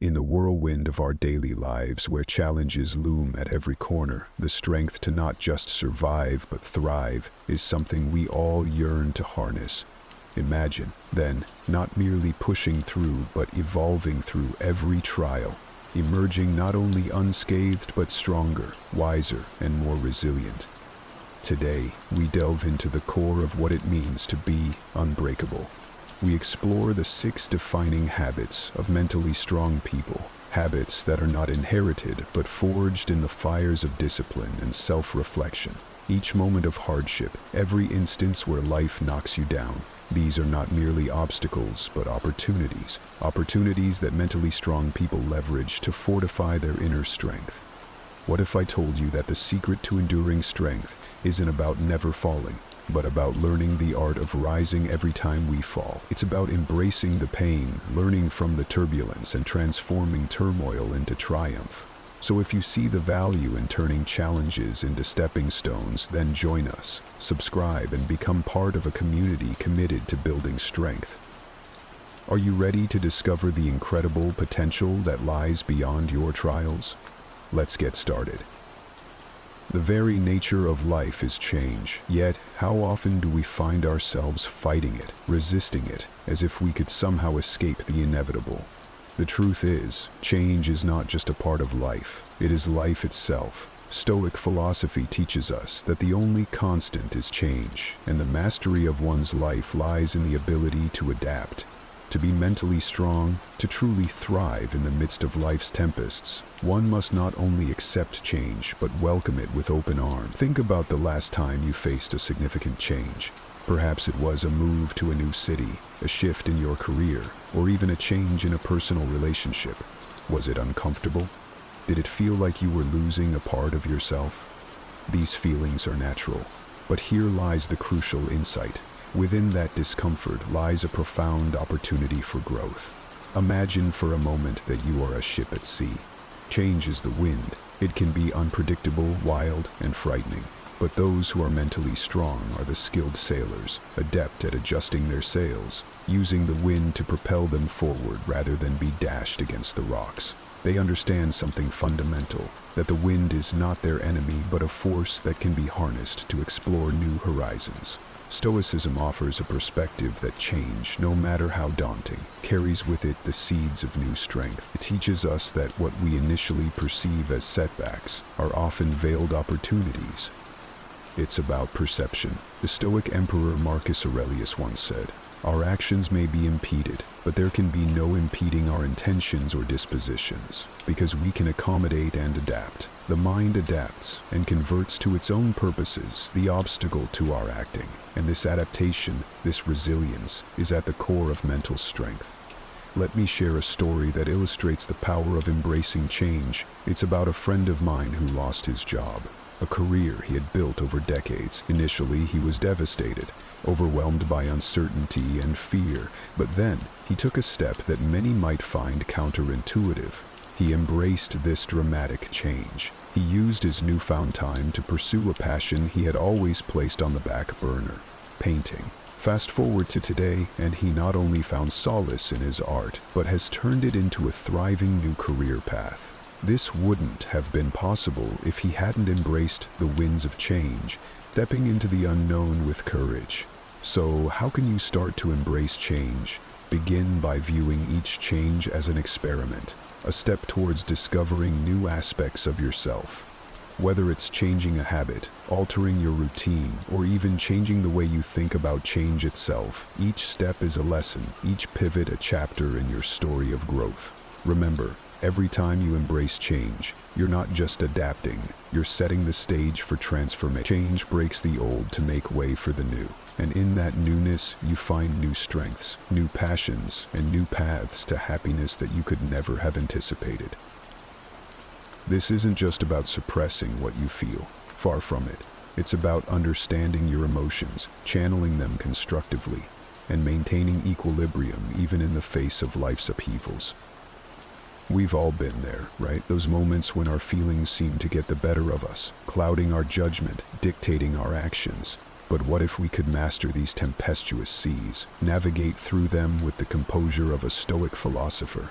In the whirlwind of our daily lives, where challenges loom at every corner, the strength to not just survive but thrive is something we all yearn to harness. Imagine, then, not merely pushing through but evolving through every trial, emerging not only unscathed but stronger, wiser, and more resilient. Today, we delve into the core of what it means to be unbreakable. We explore the 6 defining habits of mentally strong people, habits that are not inherited but forged in the fires of discipline and self-reflection. Each moment of hardship, every instance where life knocks you down, these are not merely obstacles but opportunities. Opportunities that mentally strong people leverage to fortify their inner strength. What if I told you that the secret to enduring strength isn't about never falling, but about learning the art of rising every time we fall? It's about embracing the pain, learning from the turbulence, and transforming turmoil into triumph. So if you see the value in turning challenges into stepping stones, then join us, subscribe, and become part of a community committed to building strength. Are you ready to discover the incredible potential that lies beyond your trials? Let's get started. The very nature of life is change, yet how often do we find ourselves fighting it, resisting it, as if we could somehow escape the inevitable? The truth is, change is not just a part of life, it is life itself. Stoic philosophy teaches us that the only constant is change, and the mastery of one's life lies in the ability to adapt. To be mentally strong, to truly thrive in the midst of life's tempests, one must not only accept change, but welcome it with open arms. Think about the last time you faced a significant change. Perhaps it was a move to a new city, a shift in your career, or even a change in a personal relationship. Was it uncomfortable? Did it feel like you were losing a part of yourself? These feelings are natural, but here lies the crucial insight. Within that discomfort lies a profound opportunity for growth. Imagine for a moment that you are a ship at sea. Change is the wind. It can be unpredictable, wild, and frightening. But those who are mentally strong are the skilled sailors, adept at adjusting their sails, using the wind to propel them forward rather than be dashed against the rocks. They understand something fundamental, that the wind is not their enemy but a force that can be harnessed to explore new horizons. Stoicism offers a perspective that change, no matter how daunting, carries with it the seeds of new strength. It teaches us that what we initially perceive as setbacks are often veiled opportunities. It's about perception. The Stoic emperor Marcus Aurelius once said, "Our actions may be impeded, but there can be no impeding our intentions or dispositions, because we can accommodate and adapt." The mind adapts and converts to its own purposes the obstacle to our acting, and this adaptation, this resilience, is at the core of mental strength. Let me share a story that illustrates the power of embracing change. It's about a friend of mine who lost his job, a career he had built over decades. Initially, he was devastated, overwhelmed by uncertainty and fear, but then he took a step that many might find counterintuitive. He embraced this dramatic change. He used his newfound time to pursue a passion he had always placed on the back burner: painting. Fast forward to today, and he not only found solace in his art, but has turned it into a thriving new career path. This wouldn't have been possible if he hadn't embraced the winds of change, stepping into the unknown with courage. So, how can you start to embrace change? Begin by viewing each change as an experiment, a step towards discovering new aspects of yourself. Whether it's changing a habit, altering your routine, or even changing the way you think about change itself, each step is a lesson, each pivot a chapter in your story of growth. Remember, every time you embrace change, you're not just adapting, you're setting the stage for transformation. Change breaks the old to make way for the new. And in that newness, you find new strengths, new passions, and new paths to happiness that you could never have anticipated. This isn't just about suppressing what you feel. Far from it. It's about understanding your emotions, channeling them constructively, and maintaining equilibrium even in the face of life's upheavals. We've all been there, right? Those moments when our feelings seem to get the better of us, clouding our judgment, dictating our actions. But what if we could master these tempestuous seas, navigate through them with the composure of a Stoic philosopher?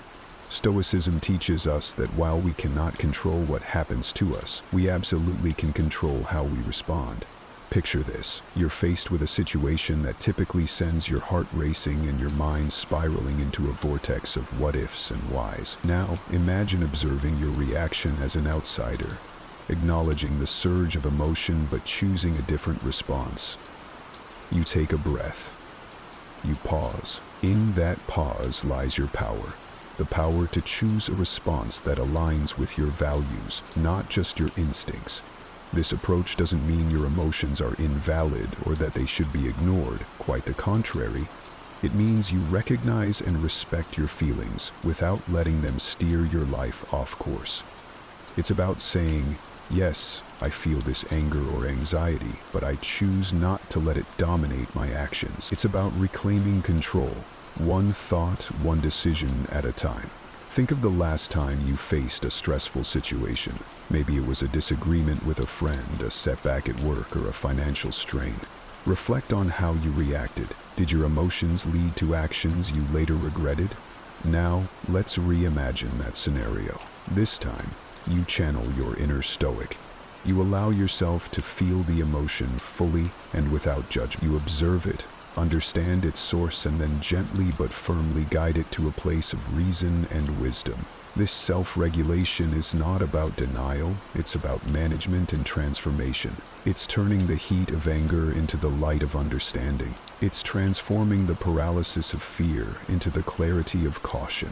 Stoicism teaches us that while we cannot control what happens to us, we absolutely can control how we respond. Picture this. You're faced with a situation that typically sends your heart racing and your mind spiraling into a vortex of what-ifs and whys. Now, imagine observing your reaction as an outsider, acknowledging the surge of emotion but choosing a different response. You take a breath. You pause. In that pause lies your power. The power to choose a response that aligns with your values, not just your instincts. This approach doesn't mean your emotions are invalid or that they should be ignored. Quite the contrary. It means you recognize and respect your feelings without letting them steer your life off course. It's about saying, yes, I feel this anger or anxiety, but I choose not to let it dominate my actions. It's about reclaiming control, one thought, one decision at a time. Think of the last time you faced a stressful situation. Maybe it was a disagreement with a friend, a setback at work, or a financial strain. Reflect on how you reacted. Did your emotions lead to actions you later regretted? Now, let's reimagine that scenario. This time, you channel your inner Stoic. You allow yourself to feel the emotion fully and without judgment. You observe it, understand its source, and then gently but firmly guide it to a place of reason and wisdom. This self-regulation is not about denial, it's about management and transformation. It's turning the heat of anger into the light of understanding. It's transforming the paralysis of fear into the clarity of caution.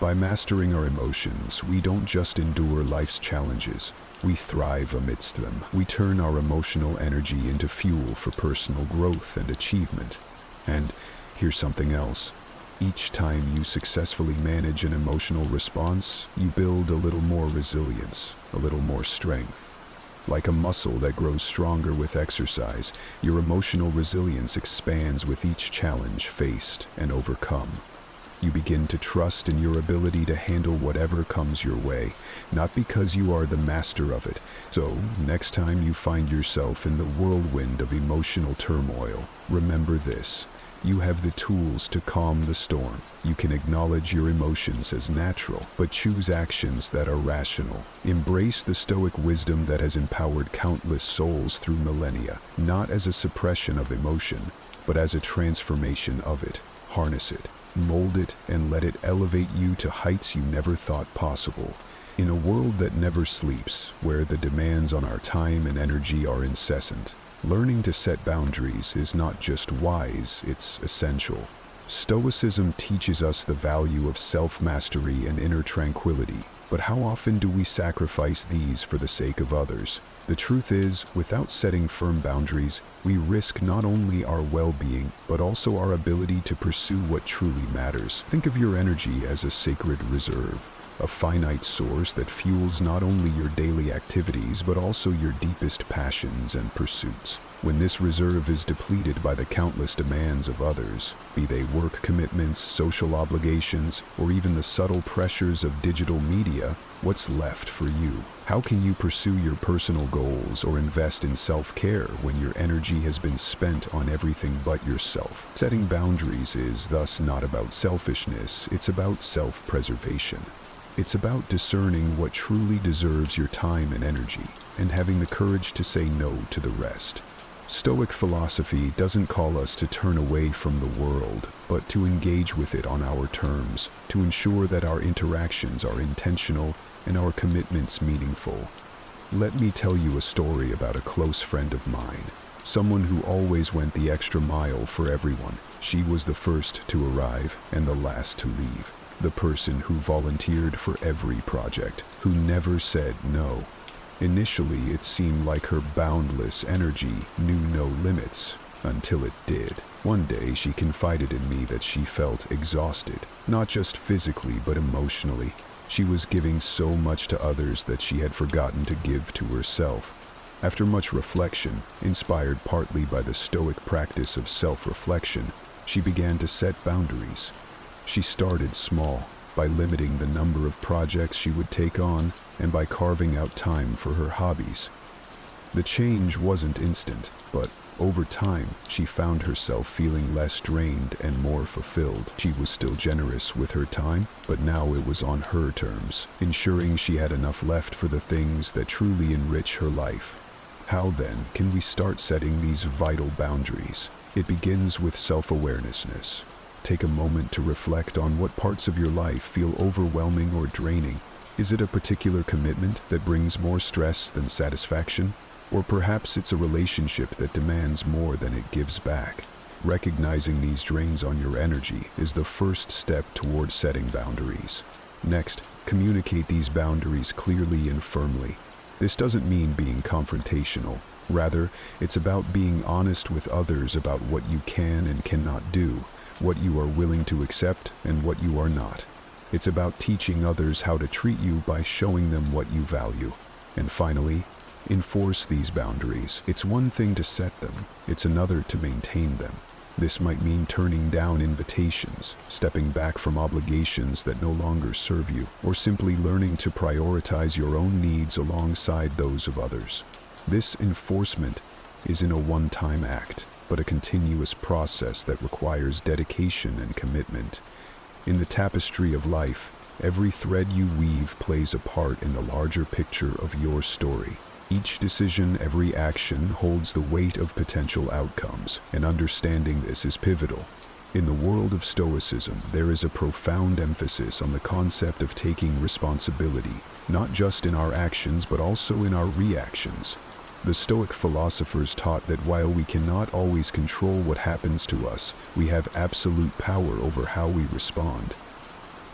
By mastering our emotions, we don't just endure life's challenges, we thrive amidst them. We turn our emotional energy into fuel for personal growth and achievement. And here's something else. Each time you successfully manage an emotional response, you build a little more resilience, a little more strength. Like a muscle that grows stronger with exercise, your emotional resilience expands with each challenge faced and overcome. You begin to trust in your ability to handle whatever comes your way, not because you are the master of it. So, next time you find yourself in the whirlwind of emotional turmoil, remember this. You have the tools to calm the storm. You can acknowledge your emotions as natural, but choose actions that are rational. Embrace the Stoic wisdom that has empowered countless souls through millennia, not as a suppression of emotion, but as a transformation of it. Harness it. Mold it and let it elevate you to heights you never thought possible. In a world that never sleeps, where the demands on our time and energy are incessant, learning to set boundaries is not just wise, it's essential. Stoicism teaches us the value of self-mastery and inner tranquility, but how often do we sacrifice these for the sake of others? The truth is, without setting firm boundaries, we risk not only our well-being, but also our ability to pursue what truly matters. Think of your energy as a sacred reserve, a finite source that fuels not only your daily activities, but also your deepest passions and pursuits. When this reserve is depleted by the countless demands of others, be they work commitments, social obligations, or even the subtle pressures of digital media, what's left for you? How can you pursue your personal goals or invest in self-care when your energy has been spent on everything but yourself? Setting boundaries is thus not about selfishness, it's about self-preservation. It's about discerning what truly deserves your time and energy, and having the courage to say no to the rest. Stoic philosophy doesn't call us to turn away from the world, but to engage with it on our terms, to ensure that our interactions are intentional and our commitments meaningful. Let me tell you a story about a close friend of mine, someone who always went the extra mile for everyone. She was the first to arrive and the last to leave. The person who volunteered for every project, who never said no. Initially, it seemed like her boundless energy knew no limits, until it did. One day, she confided in me that she felt exhausted, not just physically but emotionally. She was giving so much to others that she had forgotten to give to herself. After much reflection, inspired partly by the Stoic practice of self-reflection, she began to set boundaries. She started small, by limiting the number of projects she would take on and by carving out time for her hobbies. The change wasn't instant, but Over time, she found herself feeling less drained and more fulfilled. She was still generous with her time, but now it was on her terms, ensuring she had enough left for the things that truly enrich her life. How then can we start setting these vital boundaries? It begins with self-awareness. Take a moment to reflect on what parts of your life feel overwhelming or draining. Is it a particular commitment that brings more stress than satisfaction? Or perhaps it's a relationship that demands more than it gives back. Recognizing these drains on your energy is the first step toward setting boundaries. Next, communicate these boundaries clearly and firmly. This doesn't mean being confrontational. Rather, it's about being honest with others about what you can and cannot do, what you are willing to accept and what you are not. It's about teaching others how to treat you by showing them what you value. And finally, enforce these boundaries. It's one thing to set them, it's another to maintain them. This might mean turning down invitations, stepping back from obligations that no longer serve you, or simply learning to prioritize your own needs alongside those of others. This enforcement isn't a one-time act, but a continuous process that requires dedication and commitment. In the tapestry of life, every thread you weave plays a part in the larger picture of your story. Each decision, every action holds the weight of potential outcomes, and understanding this is pivotal. In the world of Stoicism, there is a profound emphasis on the concept of taking responsibility, not just in our actions but also in our reactions. The Stoic philosophers taught that while we cannot always control what happens to us, we have absolute power over how we respond.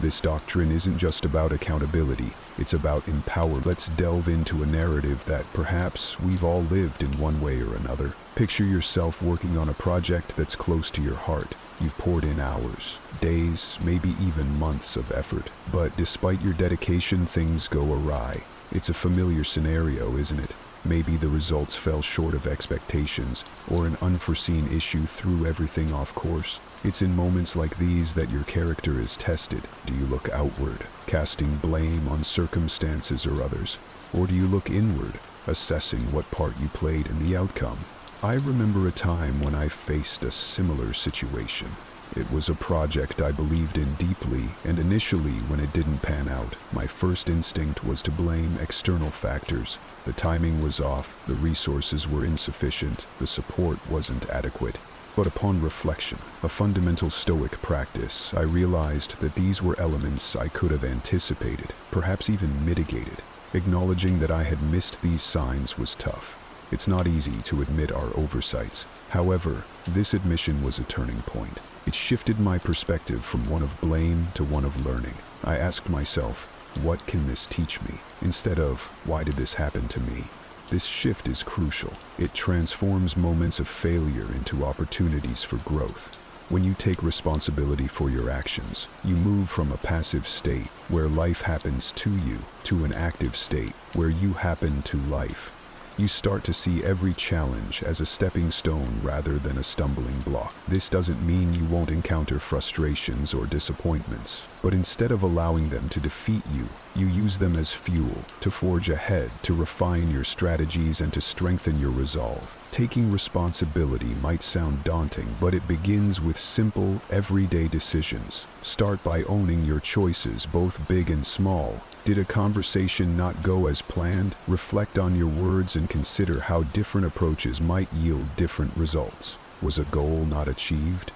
This doctrine isn't just about accountability, it's about empowerment. Let's delve into a narrative that perhaps we've all lived in one way or another. Picture yourself working on a project that's close to your heart. You've poured in hours, days, maybe even months of effort. But despite your dedication, things go awry. It's a familiar scenario, isn't it? Maybe the results fell short of expectations, or an unforeseen issue threw everything off course. It's in moments like these that your character is tested. Do you look outward, casting blame on circumstances or others? Or do you look inward, assessing what part you played in the outcome? I remember a time when I faced a similar situation. It was a project I believed in deeply, and initially, when it didn't pan out, my first instinct was to blame external factors. The timing was off, the resources were insufficient, the support wasn't adequate. But upon reflection, a fundamental Stoic practice, I realized that these were elements I could have anticipated, perhaps even mitigated. Acknowledging that I had missed these signs was tough. It's not easy to admit our oversights. However, this admission was a turning point. It shifted my perspective from one of blame to one of learning. I asked myself, what can this teach me? Instead of, why did this happen to me? This shift is crucial. It transforms moments of failure into opportunities for growth. When you take responsibility for your actions, you move from a passive state, where life happens to you, to an active state, where you happen to life. You start to see every challenge as a stepping stone rather than a stumbling block. This doesn't mean you won't encounter frustrations or disappointments, but instead of allowing them to defeat you, you use them as fuel to forge ahead, to refine your strategies and to strengthen your resolve. Taking responsibility might sound daunting, but it begins with simple, everyday decisions. Start by owning your choices, both big and small. Did a conversation not go as planned? Reflect on your words and consider how different approaches might yield different results. Was a goal not achieved?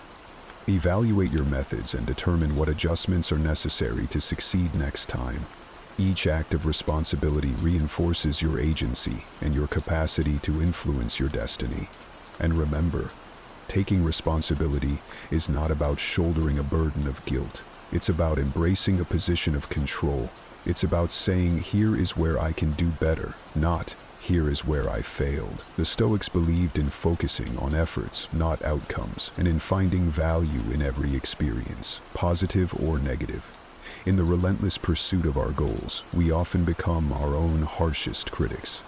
Evaluate your methods and determine what adjustments are necessary to succeed next time. Each act of responsibility reinforces your agency and your capacity to influence your destiny. And remember, taking responsibility is not about shouldering a burden of guilt. It's about embracing a position of control. It's about saying, here is where I can do better, not here is where I failed. The Stoics believed in focusing on efforts, not outcomes, and in finding value in every experience, positive or negative. In the relentless pursuit of our goals, we often become our own harshest critics.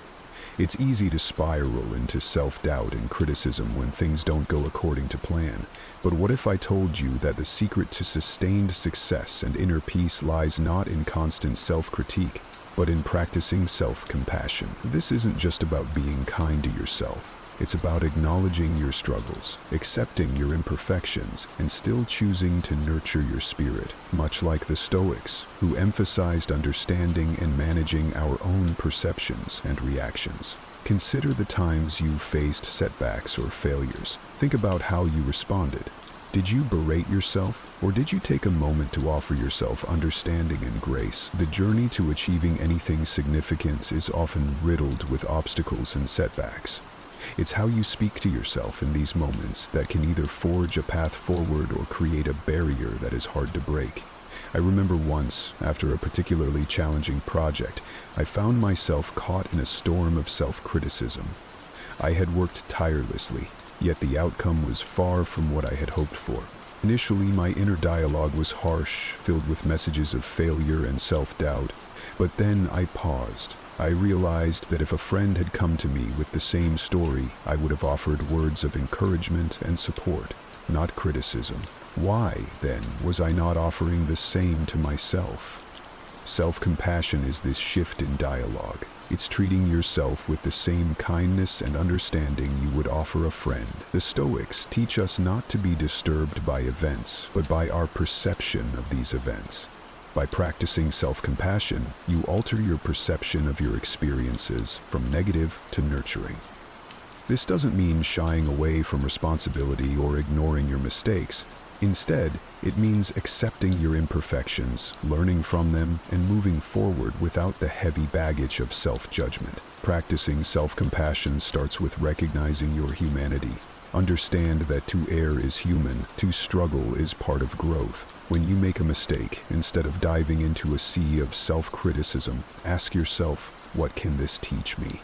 It's easy to spiral into self-doubt and criticism when things don't go according to plan. But what if I told you that the secret to sustained success and inner peace lies not in constant self-critique, but in practicing self-compassion? This isn't just about being kind to yourself. It's about acknowledging your struggles, accepting your imperfections, and still choosing to nurture your spirit, much like the Stoics, who emphasized understanding and managing our own perceptions and reactions. Consider the times you faced setbacks or failures. Think about how you responded. Did you berate yourself, or did you take a moment to offer yourself understanding and grace? The journey to achieving anything significant is often riddled with obstacles and setbacks. It's how you speak to yourself in these moments that can either forge a path forward or create a barrier that is hard to break. I remember once, after a particularly challenging project, I found myself caught in a storm of self-criticism. I had worked tirelessly, yet the outcome was far from what I had hoped for. Initially, my inner dialogue was harsh, filled with messages of failure and self-doubt. But then I paused. I realized that if a friend had come to me with the same story, I would have offered words of encouragement and support, not criticism. Why, then, was I not offering the same to myself? Self-compassion is this shift in dialogue. It's treating yourself with the same kindness and understanding you would offer a friend. The Stoics teach us not to be disturbed by events, but by our perception of these events. By practicing self-compassion, you alter your perception of your experiences from negative to nurturing. This doesn't mean shying away from responsibility or ignoring your mistakes. Instead, it means accepting your imperfections, learning from them, and moving forward without the heavy baggage of self-judgment. Practicing self-compassion starts with recognizing your humanity. Understand that to err is human, to struggle is part of growth. When you make a mistake, instead of diving into a sea of self-criticism, ask yourself, what can this teach me?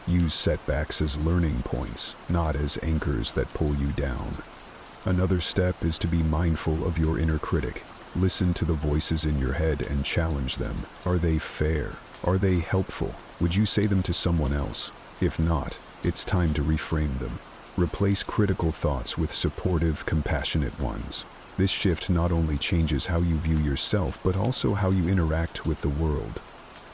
Use setbacks as learning points, not as anchors that pull you down. Another step is to be mindful of your inner critic. Listen to the voices in your head and challenge them. Are they fair? Are they helpful? Would you say them to someone else? If not, it's time to reframe them. Replace critical thoughts with supportive, compassionate ones. This shift not only changes how you view yourself, but also how you interact with the world.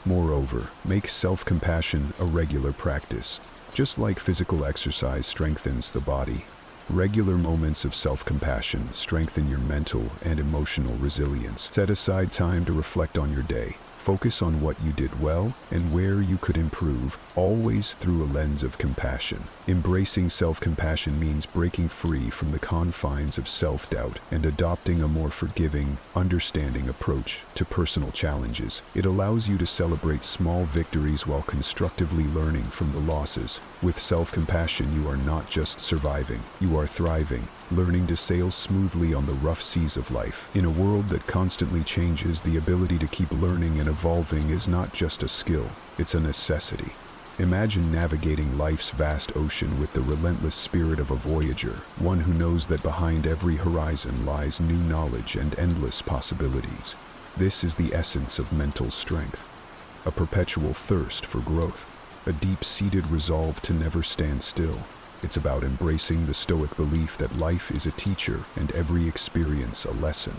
Moreover, make self-compassion a regular practice. Just like physical exercise strengthens the body, regular moments of self-compassion strengthen your mental and emotional resilience. Set aside time to reflect on your day. Focus on what you did well and where you could improve, always through a lens of compassion. Embracing self-compassion means breaking free from the confines of self-doubt and adopting a more forgiving, understanding approach to personal challenges. It allows you to celebrate small victories while constructively learning from the losses. With self-compassion, you are not just surviving, you are thriving, learning to sail smoothly on the rough seas of life. In a world that constantly changes, the ability to keep learning and evolving is not just a skill, it's a necessity. Imagine navigating life's vast ocean with the relentless spirit of a voyager, one who knows that behind every horizon lies new knowledge and endless possibilities. This is the essence of mental strength, a perpetual thirst for growth, a deep-seated resolve to never stand still. It's about embracing the Stoic belief that life is a teacher and every experience a lesson.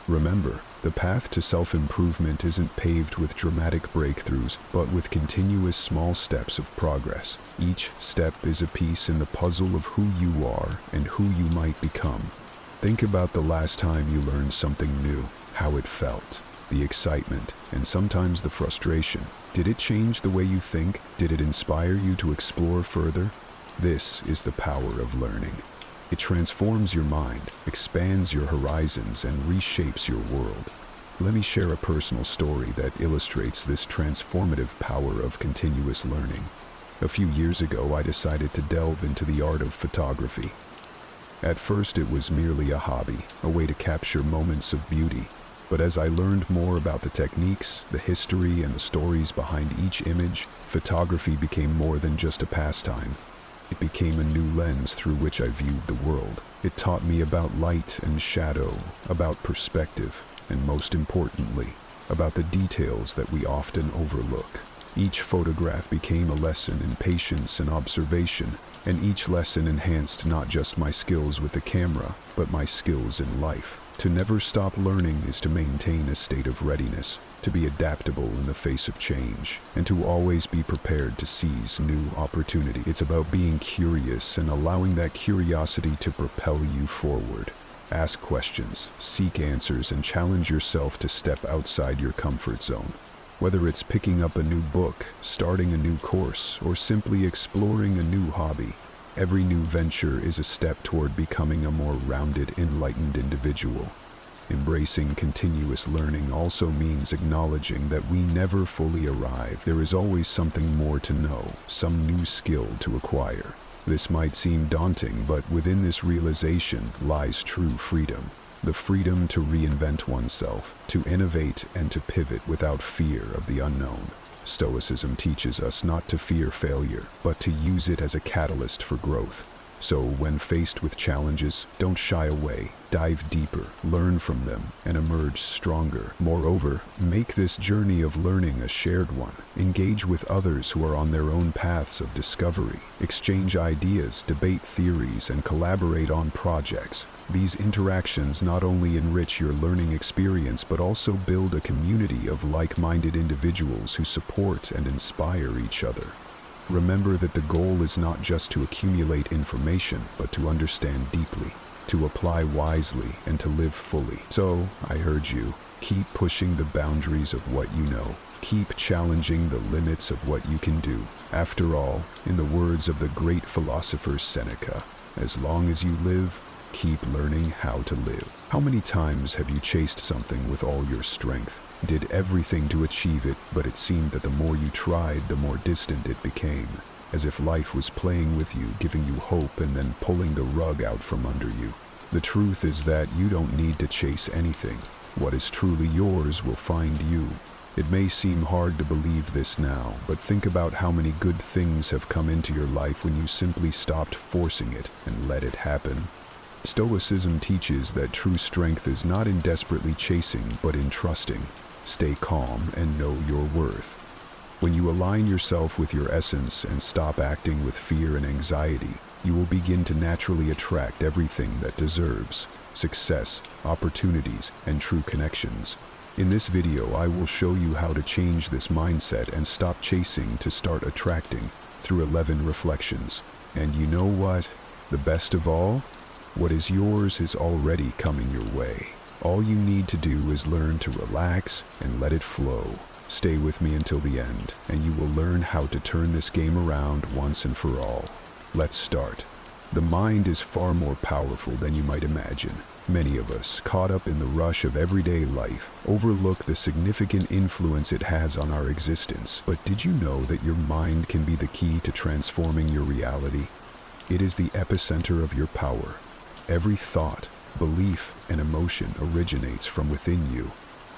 Remember, the path to self-improvement isn't paved with dramatic breakthroughs, but with continuous small steps of progress. Each step is a piece in the puzzle of who you are and who you might become. Think about the last time you learned something new, how it felt, the excitement, and sometimes the frustration. Did it change the way you think? Did it inspire you to explore further? This is the power of learning. It transforms your mind, expands your horizons, and reshapes your world. Let me share a personal story that illustrates this transformative power of continuous learning. A few years ago, I decided to delve into the art of photography. At first, it was merely a hobby, a way to capture moments of beauty. But as I learned more about the techniques, the history, and the stories behind each image, photography became more than just a pastime. It became a new lens through which I viewed the world. It taught me about light and shadow, about perspective, and most importantly, about the details that we often overlook. Each photograph became a lesson in patience and observation, and each lesson enhanced not just my skills with the camera, but my skills in life. To never stop learning is to maintain a state of readiness, to be adaptable in the face of change, and to always be prepared to seize new opportunity. It's about being curious and allowing that curiosity to propel you forward. Ask questions, seek answers, and challenge yourself to step outside your comfort zone. Whether it's picking up a new book, starting a new course, or simply exploring a new hobby, every new venture is a step toward becoming a more rounded, enlightened individual. Embracing continuous learning also means acknowledging that we never fully arrive. There is always something more to know, some new skill to acquire. This might seem daunting, but within this realization lies true freedom. The freedom to reinvent oneself, to innovate, and to pivot without fear of the unknown. Stoicism teaches us not to fear failure, but to use it as a catalyst for growth. So when faced with challenges, don't shy away, dive deeper, learn from them, and emerge stronger. Moreover, make this journey of learning a shared one. Engage with others who are on their own paths of discovery. Exchange ideas, debate theories, and collaborate on projects. These interactions not only enrich your learning experience, but also build a community of like-minded individuals who support and inspire each other. Remember that the goal is not just to accumulate information, but to understand deeply, to apply wisely, and to live fully. So, I urge you, keep pushing the boundaries of what you know. Keep challenging the limits of what you can do. After all, in the words of the great philosopher Seneca, as long as you live, keep learning how to live. How many times have you chased something with all your strength? Did everything to achieve it, but it seemed that the more you tried, the more distant it became, as if life was playing with you, giving you hope and then pulling the rug out from under you. The truth is that you don't need to chase anything. What is truly yours will find you. It may seem hard to believe this now, but think about how many good things have come into your life when you simply stopped forcing it and let it happen. Stoicism teaches that true strength is not in desperately chasing, but in trusting. Stay calm and know your worth. When you align yourself with your essence and stop acting with fear and anxiety, you will begin to naturally attract everything that deserves success, opportunities, and true connections. In this video, I will show you how to change this mindset and stop chasing to start attracting through 11 reflections. And you know what? The best of all? What is yours is already coming your way. All you need to do is learn to relax and let it flow. Stay with me until the end, and you will learn how to turn this game around once and for all. Let's start. The mind is far more powerful than you might imagine. Many of us, caught up in the rush of everyday life, overlook the significant influence it has on our existence. But did you know that your mind can be the key to transforming your reality? It is the epicenter of your power. Every thought, belief, and emotion originates from within you.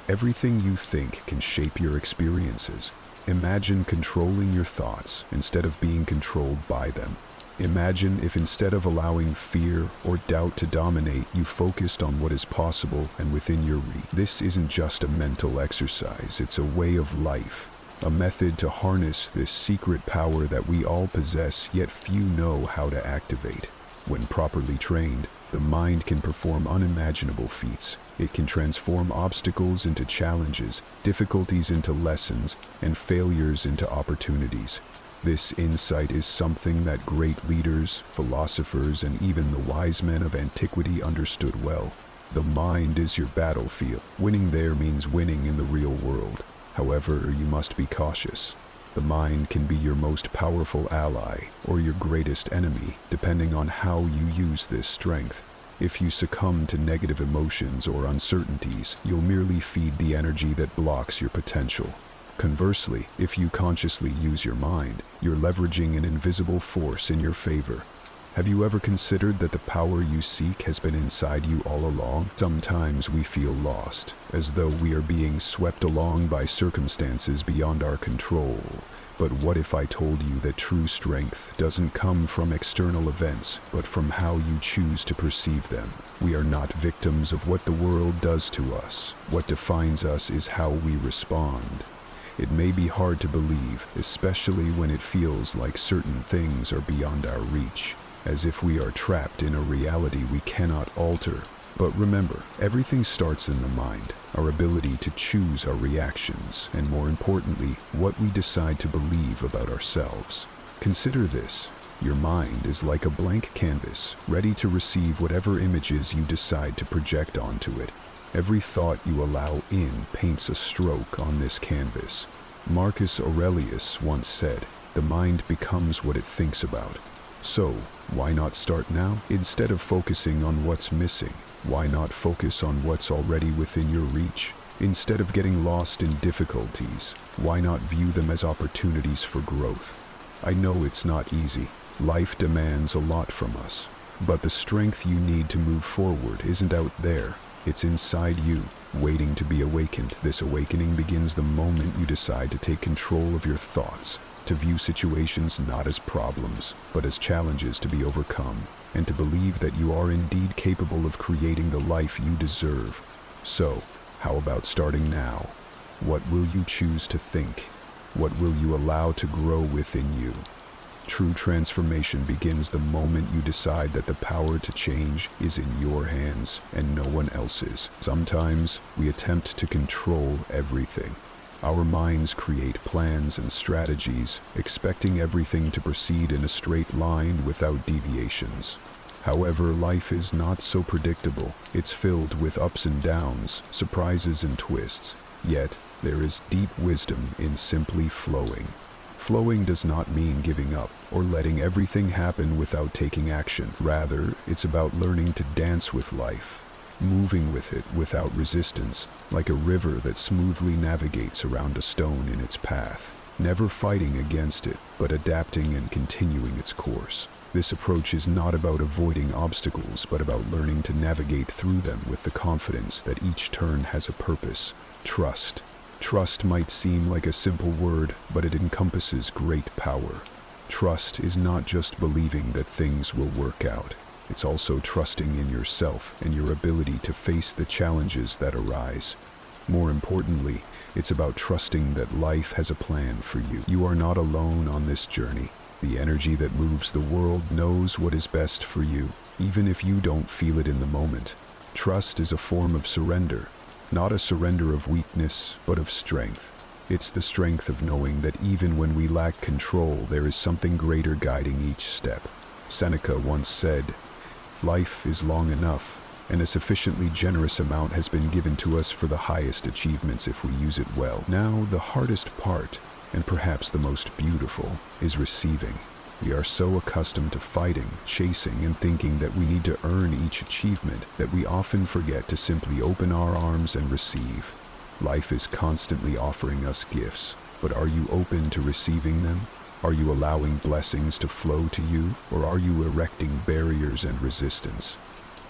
Everything you think can shape your experiences. Imagine controlling your thoughts instead of being controlled by them. Imagine if instead of allowing fear or doubt to dominate, you focused on what is possible and within your reach. This isn't just a mental exercise, it's a way of life, a method to harness this secret power that we all possess, yet few know how to activate. When properly trained, the mind can perform unimaginable feats. It can transform obstacles into challenges, difficulties into lessons, and failures into opportunities. This insight is something that great leaders, philosophers, and even the wise men of antiquity understood well. The mind is your battlefield. Winning there means winning in the real world. However, you must be cautious. The mind can be your most powerful ally or your greatest enemy, depending on how you use this strength. If you succumb to negative emotions or uncertainties, you'll merely feed the energy that blocks your potential. Conversely, if you consciously use your mind, you're leveraging an invisible force in your favor. Have you ever considered that the power you seek has been inside you all along? Sometimes we feel lost, as though we are being swept along by circumstances beyond our control. But what if I told you that true strength doesn't come from external events, but from how you choose to perceive them? We are not victims of what the world does to us. What defines us is how we respond. It may be hard to believe, especially when it feels like certain things are beyond our reach, as if we are trapped in a reality we cannot alter. But remember, everything starts in the mind, our ability to choose our reactions, and more importantly, what we decide to believe about ourselves. Consider this. Your mind is like a blank canvas, ready to receive whatever images you decide to project onto it. Every thought you allow in paints a stroke on this canvas. Marcus Aurelius once said, "The mind becomes what it thinks about." So, why not start now? Instead of focusing on what's missing, why not focus on what's already within your reach? Instead of getting lost in difficulties, why not view them as opportunities for growth? I know it's not easy. Life demands a lot from us. But the strength you need to move forward isn't out there. It's inside you, waiting to be awakened. This awakening begins the moment you decide to take control of your thoughts, to view situations not as problems, but as challenges to be overcome, and to believe that you are indeed capable of creating the life you deserve. So, how about starting now? What will you choose to think? What will you allow to grow within you? True transformation begins the moment you decide that the power to change is in your hands and no one else's. Sometimes we attempt to control everything. Our minds create plans and strategies, expecting everything to proceed in a straight line without deviations. However, life is not so predictable. It's filled with ups and downs, surprises and twists. Yet, there is deep wisdom in simply flowing. Flowing does not mean giving up or letting everything happen without taking action. Rather, it's about learning to dance with life, moving with it without resistance, like a river that smoothly navigates around a stone in its path, never fighting against it, but adapting and continuing its course. This approach is not about avoiding obstacles, but about learning to navigate through them with the confidence that each turn has a purpose. Trust. Trust might seem like a simple word, but it encompasses great power. Trust is not just believing that things will work out. It's also trusting in yourself and your ability to face the challenges that arise. More importantly, it's about trusting that life has a plan for you. You are not alone on this journey. The energy that moves the world knows what is best for you, even if you don't feel it in the moment. Trust is a form of surrender. Not a surrender of weakness, but of strength. It's the strength of knowing that even when we lack control, there is something greater guiding each step. Seneca once said, "Life is long enough, and a sufficiently generous amount has been given to us for the highest achievements if we use it well." Now, the hardest part, and perhaps the most beautiful, is receiving. We are so accustomed to fighting, chasing, and thinking that we need to earn each achievement that we often forget to simply open our arms and receive. Life is constantly offering us gifts, but are you open to receiving them? Are you allowing blessings to flow to you, or are you erecting barriers and resistance?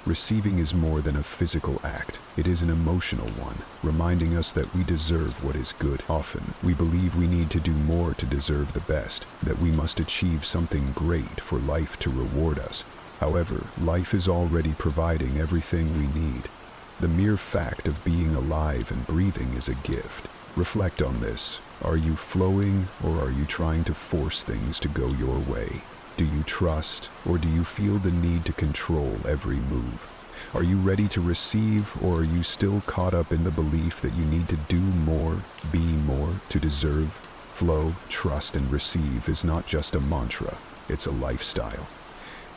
Receiving is more than a physical act. It is an emotional one, reminding us that we deserve what is good. Often, we believe we need to do more to deserve the best, that we must achieve something great for life to reward us. However, life is already providing everything we need. The mere fact of being alive and breathing is a gift. Reflect on this. Are you flowing, or are you trying to force things to go your way? Do you trust, or do you feel the need to control every move? Are you ready to receive, or are you still caught up in the belief that you need to do more, be more, to deserve? Flow, trust, and receive is not just a mantra, it's a lifestyle.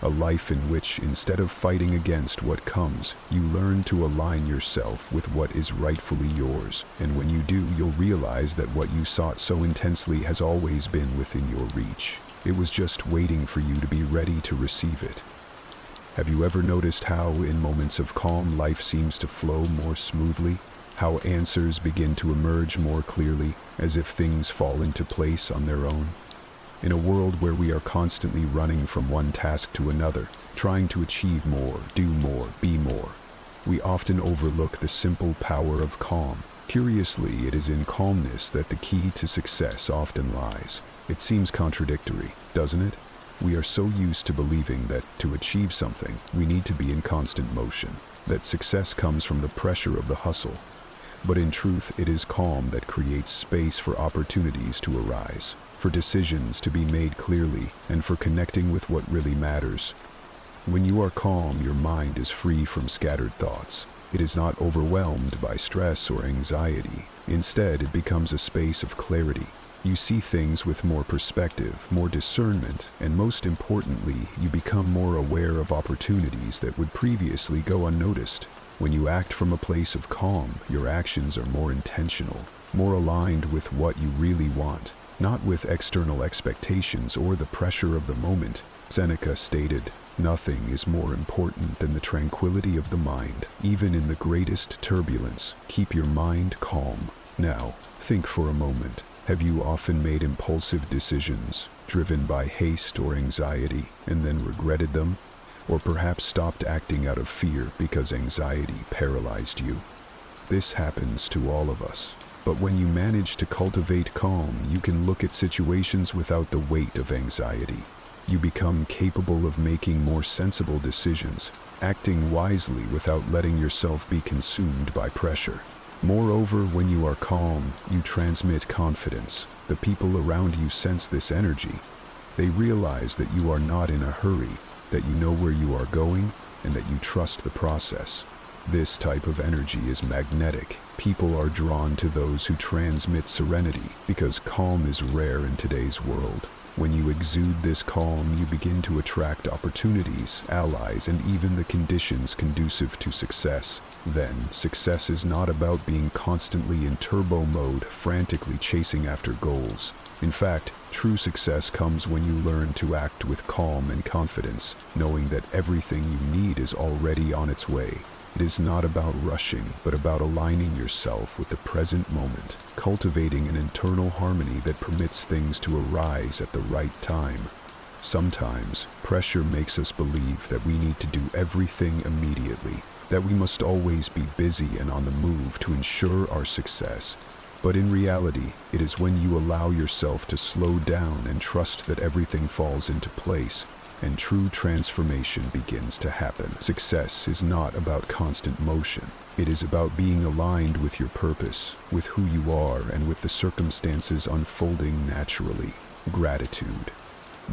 A life in which, instead of fighting against what comes, you learn to align yourself with what is rightfully yours. And when you do, you'll realize that what you sought so intensely has always been within your reach. It was just waiting for you to be ready to receive it. Have you ever noticed how, in moments of calm, life seems to flow more smoothly? How answers begin to emerge more clearly, as if things fall into place on their own? In a world where we are constantly running from one task to another, trying to achieve more, do more, be more, we often overlook the simple power of calm. Curiously, it is in calmness that the key to success often lies. It seems contradictory, doesn't it? We are so used to believing that, to achieve something, we need to be in constant motion, that success comes from the pressure of the hustle. But in truth, it is calm that creates space for opportunities to arise, for decisions to be made clearly, and for connecting with what really matters. When you are calm, your mind is free from scattered thoughts. It is not overwhelmed by stress or anxiety. Instead, it becomes a space of clarity. You see things with more perspective, more discernment, and most importantly, you become more aware of opportunities that would previously go unnoticed. When you act from a place of calm, your actions are more intentional, more aligned with what you really want, not with external expectations or the pressure of the moment. Seneca stated, "Nothing is more important than the tranquility of the mind. Even in the greatest turbulence, keep your mind calm." Now, think for a moment. Have you often made impulsive decisions, driven by haste or anxiety, and then regretted them? Or perhaps stopped acting out of fear because anxiety paralyzed you? This happens to all of us. But when you manage to cultivate calm, you can look at situations without the weight of anxiety. You become capable of making more sensible decisions, acting wisely without letting yourself be consumed by pressure. Moreover, when you are calm, you transmit confidence. The people around you sense this energy. They realize that you are not in a hurry, that you know where you are going, and that you trust the process. This type of energy is magnetic. People are drawn to those who transmit serenity because calm is rare in today's world. When you exude this calm, you begin to attract opportunities, allies, and even the conditions conducive to success. Then, success is not about being constantly in turbo mode, frantically chasing after goals. In fact, true success comes when you learn to act with calm and confidence, knowing that everything you need is already on its way. It is not about rushing, but about aligning yourself with the present moment, cultivating an internal harmony that permits things to arise at the right time. Sometimes, pressure makes us believe that we need to do everything immediately, that we must always be busy and on the move to ensure our success. But in reality, it is when you allow yourself to slow down and trust that everything falls into place, and true transformation begins to happen. Success is not about constant motion. It is about being aligned with your purpose, with who you are, and with the circumstances unfolding naturally. Gratitude.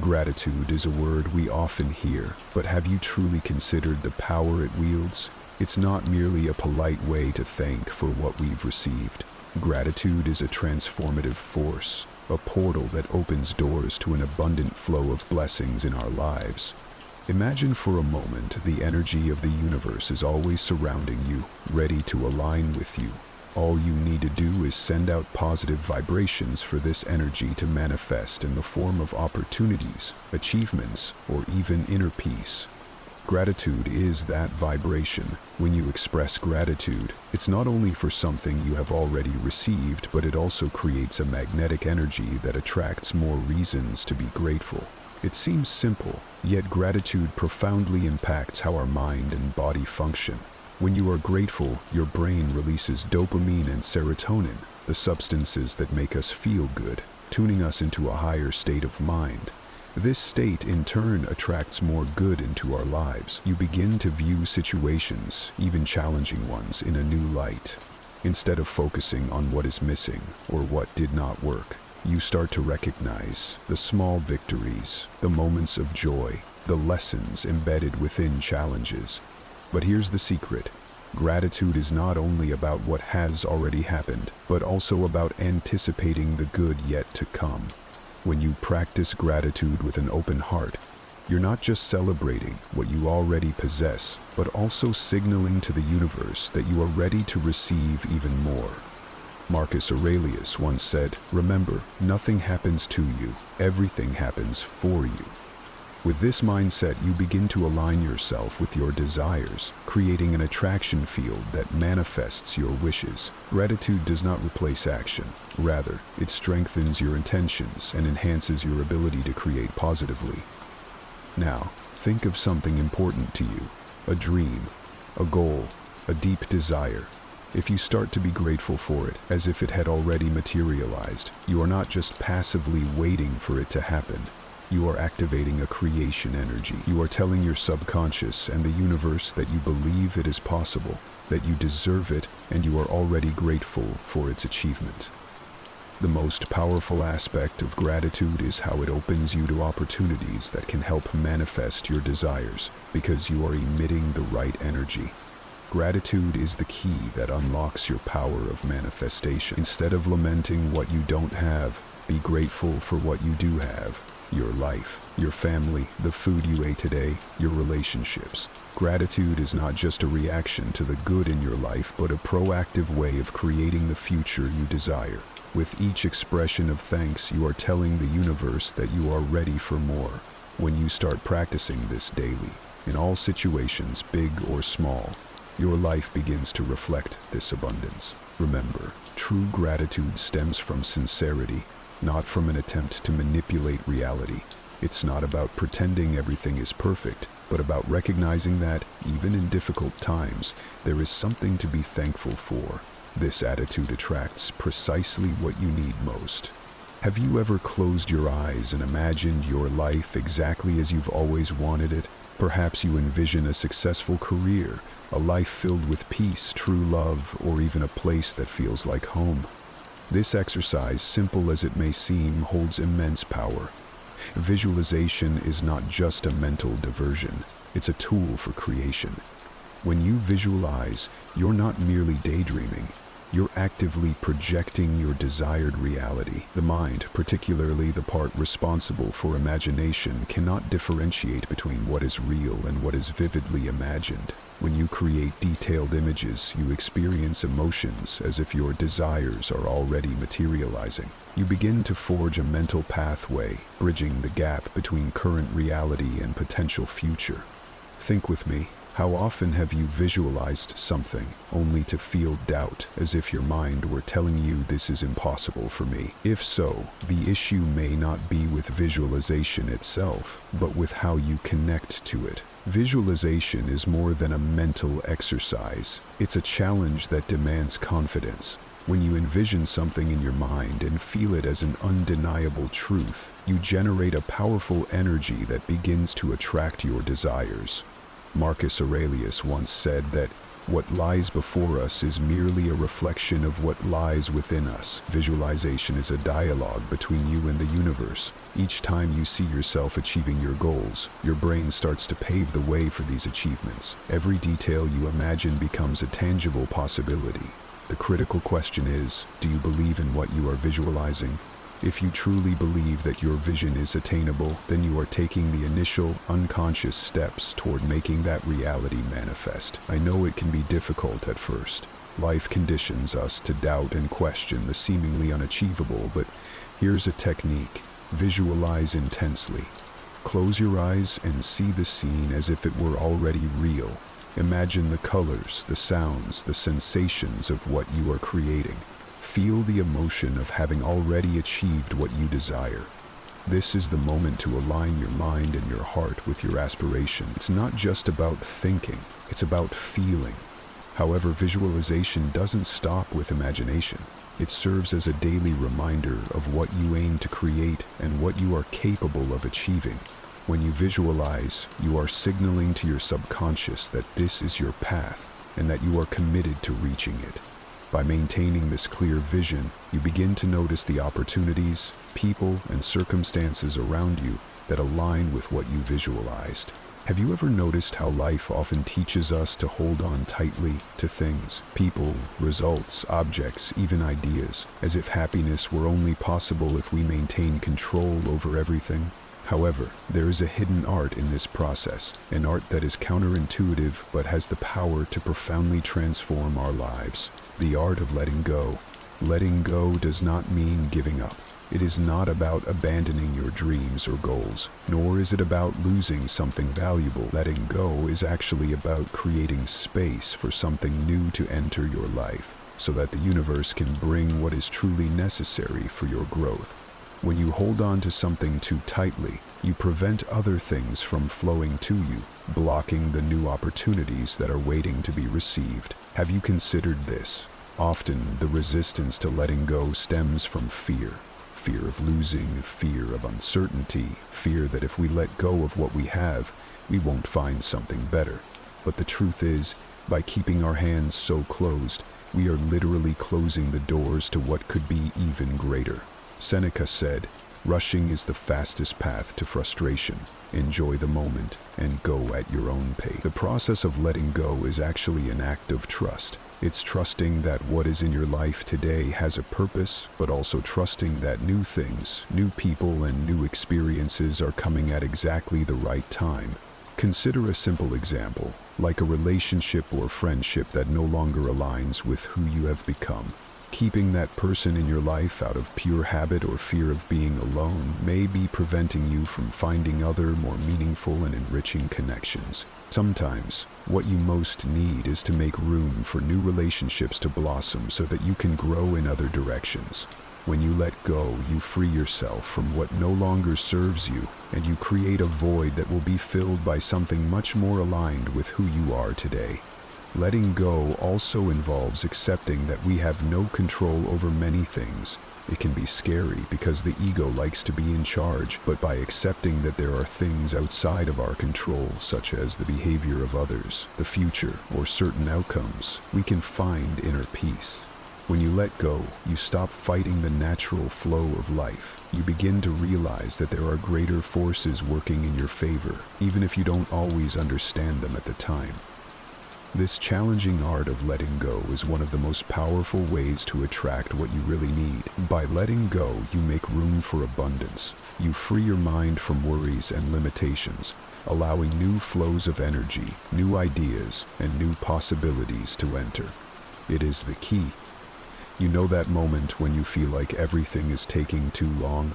Gratitude is a word we often hear, but have you truly considered the power it wields? It's not merely a polite way to thank for what we've received. Gratitude is a transformative force, a portal that opens doors to an abundant flow of blessings in our lives. Imagine for a moment the energy of the universe is always surrounding you, ready to align with you. All you need to do is send out positive vibrations for this energy to manifest in the form of opportunities, achievements, or even inner peace. Gratitude is that vibration. When you express gratitude, it's not only for something you have already received, but it also creates a magnetic energy that attracts more reasons to be grateful. It seems simple, yet gratitude profoundly impacts how our mind and body function. When you are grateful, your brain releases dopamine and serotonin, the substances that make us feel good, tuning us into a higher state of mind. This state, in turn, attracts more good into our lives. You begin to view situations, even challenging ones, in a new light. Instead of focusing on what is missing or what did not work, you start to recognize the small victories, the moments of joy, the lessons embedded within challenges. But here's the secret. Gratitude is not only about what has already happened, but also about anticipating the good yet to come. When you practice gratitude with an open heart, you're not just celebrating what you already possess, but also signaling to the universe that you are ready to receive even more. Marcus Aurelius once said, "Remember, nothing happens to you, everything happens for you." With this mindset, you begin to align yourself with your desires, creating an attraction field that manifests your wishes. Gratitude does not replace action. Rather, it strengthens your intentions and enhances your ability to create positively. Now, think of something important to you, a dream, a goal, a deep desire. If you start to be grateful for it, as if it had already materialized, you are not just passively waiting for it to happen. You are activating a creation energy. You are telling your subconscious and the universe that you believe it is possible, that you deserve it, and you are already grateful for its achievement. The most powerful aspect of gratitude is how it opens you to opportunities that can help manifest your desires, because you are emitting the right energy. Gratitude is the key that unlocks your power of manifestation. Instead of lamenting what you don't have, be grateful for what you do have. Your life, your family, the food you ate today, your relationships. Gratitude is not just a reaction to the good in your life, but a proactive way of creating the future you desire. With each expression of thanks, you are telling the universe that you are ready for more. When you start practicing this daily, in all situations, big or small, your life begins to reflect this abundance. Remember, true gratitude stems from sincerity, not from an attempt to manipulate reality. It's not about pretending everything is perfect, but about recognizing that, even in difficult times, there is something to be thankful for. This attitude attracts precisely what you need most. Have you ever closed your eyes and imagined your life exactly as you've always wanted it? Perhaps you envision a successful career, a life filled with peace, true love, or even a place that feels like home. This exercise, simple as it may seem, holds immense power. Visualization is not just a mental diversion, it's a tool for creation. When you visualize, you're not merely daydreaming, you're actively projecting your desired reality. The mind, particularly the part responsible for imagination, cannot differentiate between what is real and what is vividly imagined. When you create detailed images, you experience emotions as if your desires are already materializing. You begin to forge a mental pathway, bridging the gap between current reality and potential future. Think with me. How often have you visualized something only to feel doubt, as if your mind were telling you this is impossible for me? If so, the issue may not be with visualization itself, but with how you connect to it. Visualization is more than a mental exercise. It's a challenge that demands confidence. When you envision something in your mind and feel it as an undeniable truth, you generate a powerful energy that begins to attract your desires. Marcus Aurelius once said that what lies before us is merely a reflection of what lies within us. Visualization is a dialogue between you and the universe. Each time you see yourself achieving your goals, your brain starts to pave the way for these achievements. Every detail you imagine becomes a tangible possibility. The critical question is, do you believe in what you are visualizing? If you truly believe that your vision is attainable, then you are taking the initial, unconscious steps toward making that reality manifest. I know it can be difficult at first. Life conditions us to doubt and question the seemingly unachievable, but here's a technique. Visualize intensely. Close your eyes and see the scene as if it were already real. Imagine the colors, the sounds, the sensations of what you are creating. Feel the emotion of having already achieved what you desire. This is the moment to align your mind and your heart with your aspiration. It's not just about thinking, it's about feeling. However, visualization doesn't stop with imagination. It serves as a daily reminder of what you aim to create and what you are capable of achieving. When you visualize, you are signaling to your subconscious that this is your path and that you are committed to reaching it. By maintaining this clear vision, you begin to notice the opportunities, people, and circumstances around you that align with what you visualized. Have you ever noticed how life often teaches us to hold on tightly to things, people, results, objects, even ideas, as if happiness were only possible if we maintain control over everything? However, there is a hidden art in this process, an art that is counterintuitive but has the power to profoundly transform our lives. The art of letting go. Letting go does not mean giving up. It is not about abandoning your dreams or goals, nor is it about losing something valuable. Letting go is actually about creating space for something new to enter your life, so that the universe can bring what is truly necessary for your growth. When you hold on to something too tightly, you prevent other things from flowing to you, blocking the new opportunities that are waiting to be received. Have you considered this? Often, the resistance to letting go stems from fear. Fear of losing, fear of uncertainty, fear that if we let go of what we have, we won't find something better. But the truth is, by keeping our hands so closed, we are literally closing the doors to what could be even greater. Seneca said, "Rushing is the fastest path to frustration. Enjoy the moment and go at your own pace." The process of letting go is actually an act of trust. It's trusting that what is in your life today has a purpose, but also trusting that new things, new people, and new experiences are coming at exactly the right time. Consider a simple example, like a relationship or friendship that no longer aligns with who you have become. Keeping that person in your life out of pure habit or fear of being alone may be preventing you from finding other, more meaningful and enriching connections. Sometimes, what you most need is to make room for new relationships to blossom so that you can grow in other directions. When you let go, you free yourself from what no longer serves you, and you create a void that will be filled by something much more aligned with who you are today. Letting go also involves accepting that we have no control over many things. It can be scary because the ego likes to be in charge, but by accepting that there are things outside of our control, such as the behavior of others, the future, or certain outcomes, we can find inner peace. When you let go, you stop fighting the natural flow of life. You begin to realize that there are greater forces working in your favor, even if you don't always understand them at the time. This challenging art of letting go is one of the most powerful ways to attract what you really need. By letting go, you make room for abundance. You free your mind from worries and limitations, allowing new flows of energy, new ideas, and new possibilities to enter. It is the key. You know that moment when you feel like everything is taking too long?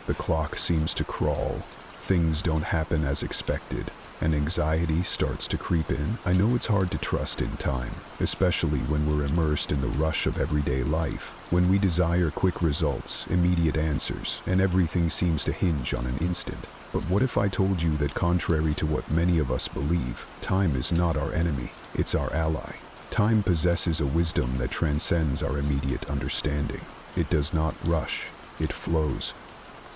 The clock seems to crawl, things don't happen as expected, and anxiety starts to creep in. I know it's hard to trust in time, especially when we're immersed in the rush of everyday life, when we desire quick results, immediate answers, and everything seems to hinge on an instant. But what if I told you that contrary to what many of us believe, time is not our enemy, it's our ally. Time possesses a wisdom that transcends our immediate understanding. It does not rush, it flows.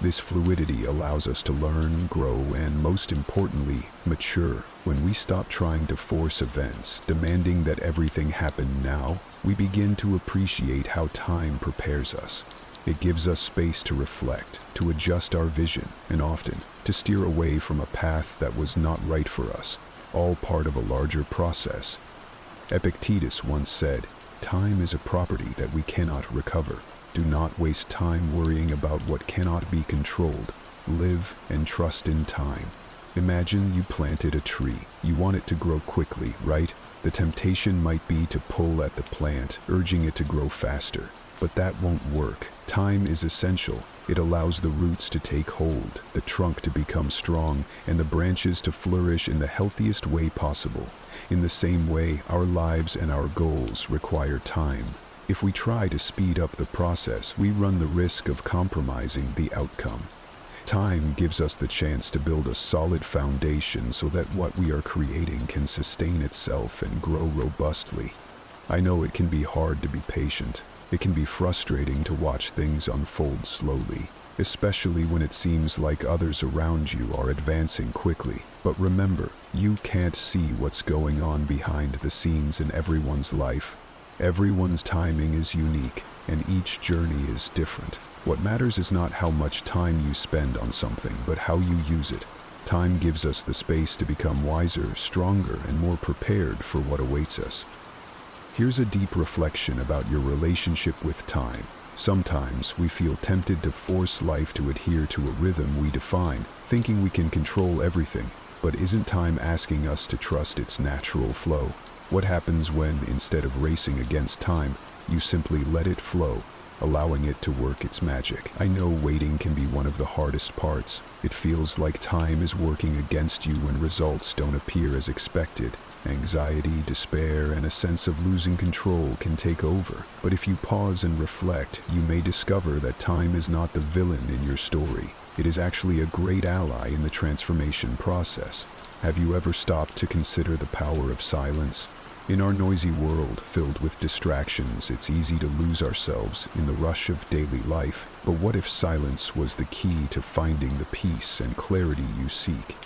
This fluidity allows us to learn, grow, and most importantly, mature. When we stop trying to force events, demanding that everything happen now, we begin to appreciate how time prepares us. It gives us space to reflect, to adjust our vision, and often to steer away from a path that was not right for us, all part of a larger process. Epictetus once said, "Time is a property that we cannot recover. Do not waste time worrying about what cannot be controlled. Live and trust in time." Imagine you planted a tree. You want it to grow quickly, right? The temptation might be to pull at the plant, urging it to grow faster. But that won't work. Time is essential. It allows the roots to take hold, the trunk to become strong, and the branches to flourish in the healthiest way possible. In the same way, our lives and our goals require time. If we try to speed up the process, we run the risk of compromising the outcome. Time gives us the chance to build a solid foundation so that what we are creating can sustain itself and grow robustly. I know it can be hard to be patient. It can be frustrating to watch things unfold slowly, especially when it seems like others around you are advancing quickly. But remember, you can't see what's going on behind the scenes in everyone's life. Everyone's timing is unique, and each journey is different. What matters is not how much time you spend on something, but how you use it. Time gives us the space to become wiser, stronger, and more prepared for what awaits us. Here's a deep reflection about your relationship with time. Sometimes we feel tempted to force life to adhere to a rhythm we define, thinking we can control everything. But isn't time asking us to trust its natural flow? What happens when, instead of racing against time, you simply let it flow, allowing it to work its magic? I know waiting can be one of the hardest parts. It feels like time is working against you when results don't appear as expected. Anxiety, despair, and a sense of losing control can take over. But if you pause and reflect, you may discover that time is not the villain in your story. It is actually a great ally in the transformation process. Have you ever stopped to consider the power of silence? In our noisy world, filled with distractions, it's easy to lose ourselves in the rush of daily life. But what if silence was the key to finding the peace and clarity you seek?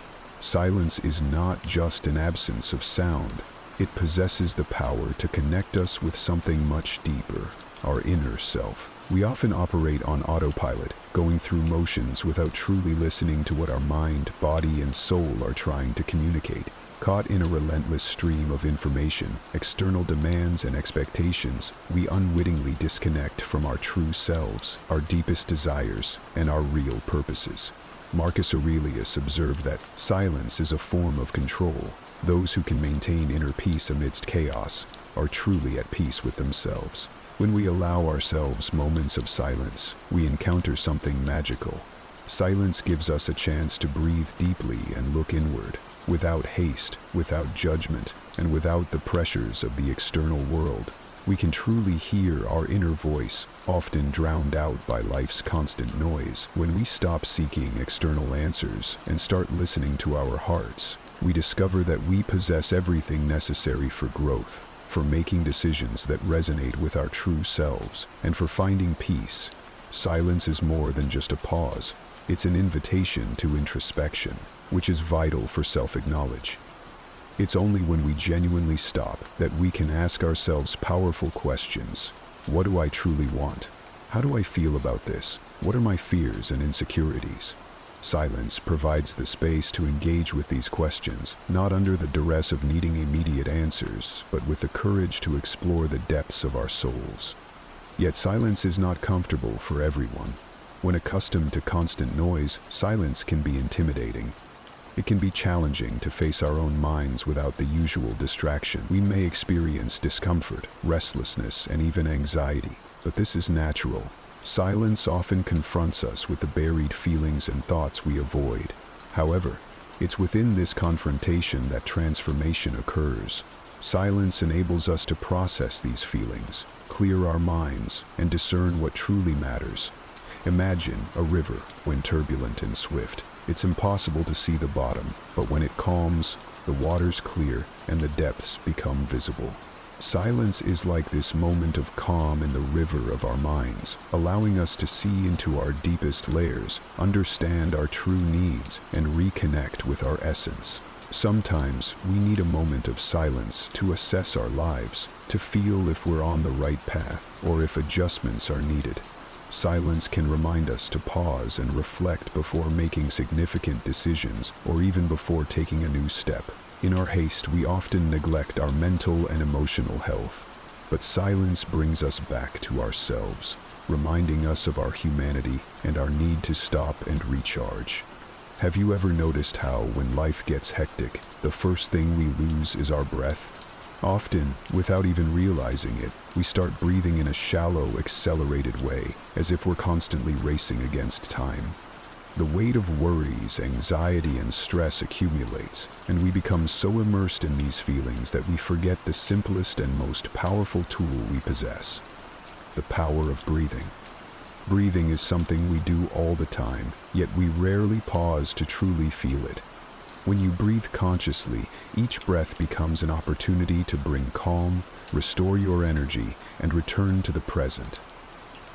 Silence is not just an absence of sound. It possesses the power to connect us with something much deeper, our inner self. We often operate on autopilot, going through motions without truly listening to what our mind, body, and soul are trying to communicate. Caught in a relentless stream of information, external demands, and expectations, we unwittingly disconnect from our true selves, our deepest desires, and our real purposes. Marcus Aurelius observed that silence is a form of control. Those who can maintain inner peace amidst chaos are truly at peace with themselves. When we allow ourselves moments of silence, we encounter something magical. Silence gives us a chance to breathe deeply and look inward, without haste, without judgment, and without the pressures of the external world. We can truly hear our inner voice, often drowned out by life's constant noise. When we stop seeking external answers and start listening to our hearts, we discover that we possess everything necessary for growth, for making decisions that resonate with our true selves, and for finding peace. Silence is more than just a pause. It's an invitation to introspection, which is vital for self-acknowledge. It's only when we genuinely stop that we can ask ourselves powerful questions. What do I truly want? How do I feel about this? What are my fears and insecurities? Silence provides the space to engage with these questions, not under the duress of needing immediate answers, but with the courage to explore the depths of our souls. Yet silence is not comfortable for everyone. When accustomed to constant noise, silence can be intimidating. It can be challenging to face our own minds without the usual distraction. We may experience discomfort, restlessness, and even anxiety, but this is natural. Silence often confronts us with the buried feelings and thoughts we avoid. However, it's within this confrontation that transformation occurs. Silence enables us to process these feelings, clear our minds, and discern what truly matters. Imagine a river when turbulent and swift. It's impossible to see the bottom, but when it calms, the waters clear and the depths become visible. Silence is like this moment of calm in the river of our minds, allowing us to see into our deepest layers, understand our true needs, and reconnect with our essence. Sometimes we need a moment of silence to assess our lives, to feel if we're on the right path or if adjustments are needed. Silence can remind us to pause and reflect before making significant decisions or even before taking a new step. In our haste, we often neglect our mental and emotional health, but silence brings us back to ourselves, reminding us of our humanity and our need to stop and recharge. Have you ever noticed how, when life gets hectic, the first thing we lose is our breath? Often, without even realizing it, we start breathing in a shallow, accelerated way, as if we're constantly racing against time. The weight of worries, anxiety, and stress accumulates, and we become so immersed in these feelings that we forget the simplest and most powerful tool we possess: the power of breathing. Breathing is something we do all the time, yet we rarely pause to truly feel it. When you breathe consciously, each breath becomes an opportunity to bring calm, restore your energy, and return to the present.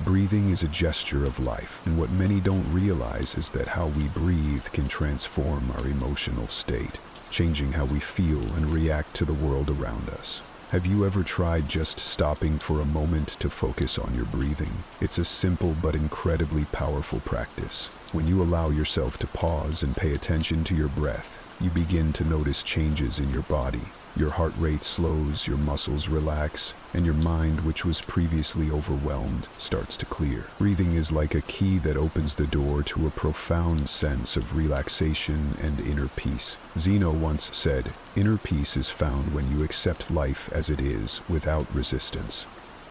Breathing is a gesture of life, and what many don't realize is that how we breathe can transform our emotional state, changing how we feel and react to the world around us. Have you ever tried just stopping for a moment to focus on your breathing? It's a simple but incredibly powerful practice. When you allow yourself to pause and pay attention to your breath, you begin to notice changes in your body. Your heart rate slows, your muscles relax, and your mind, which was previously overwhelmed, starts to clear. Breathing is like a key that opens the door to a profound sense of relaxation and inner peace. Zeno once said, "Inner peace is found when you accept life as it is, without resistance."